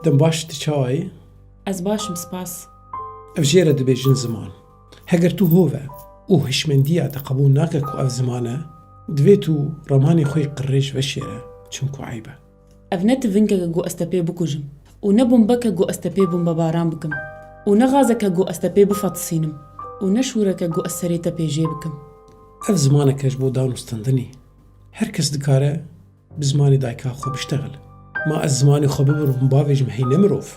دەم باش چاوایی؟ ئەس باشم سپاس. ئەو ژێرە دەبێژن زمان هەگەر تو هۆڤە و هشمەندیە تەقبوو ناکە و ئەو زمانە دوێت و ڕەمانی خۆی قڕێژ بەشێرە چونکو عیبە. ئەڤ نەتڤنکەکە گۆ ئەستە پێ بکوژم و نەبووم بەکە گۆ ئەستە پێ بووم بە باران بکەم و نەغازەکە گۆ ئەستە پێ بفەتسینم و نەشورەکە گۆ ئەسەرێتە پێژێ بکەم. ئەف زمانەکەش بۆ دانوستاندنی هەر کەس دکارە بزمانی دایکا خۆ بشتەغل ما ئەس زمانی خۆ ببڕم باوێژم هەی نەمرۆڤ.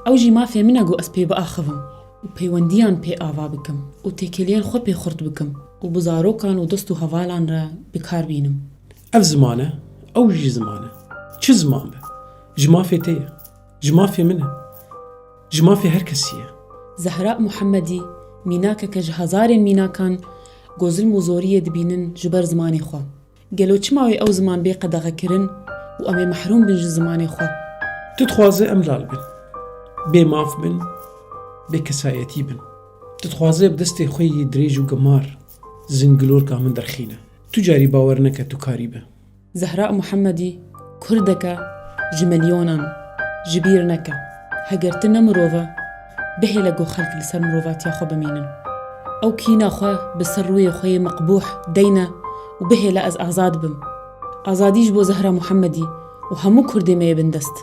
ئەو ژی مافێ منە گۆ ئەس پێ بەئاخەوم و پەیوەندیان پێ ئاوا بکەم و تێکێلیان خۆ پێ خورد بکەم و بزارۆکان و دەست و هەواڵان را بکار بینم. ئەف زمانە ئەو ژی زمانە چ زمان بە ژمافێ تەیە ژمافێ منە ژمافێ هەر کەسیە. زەهرا محەممەدی میناکە کە ji هەزارێن میناکان گۆزلم و زۆریە دبینن ji ber zimanê xwe gelo çima wê ew ziman bê qedexekirin û em ê mehrum bin ji zimanê xwe. Tu dixwaze em lal bin bê mav bin bê kesayetî bin tu dixwaze bi destê xwe yê dirêj û gemar zingilorka min derxîne tu carî bawer neke tu karî be. زەهرا محەممەدی کوردەکە ji milyonan ji bîr neke heger tu ne mirove bihê le got xelk li ser mirovatiya xwe bimînin. Ew kîna xwe bi ser rûyê xwe yê meqbûh deyne û bihê le ez azad bim. Azadî ji bo Zehra Muhammedî û hemû Kurdê me yê bin dest.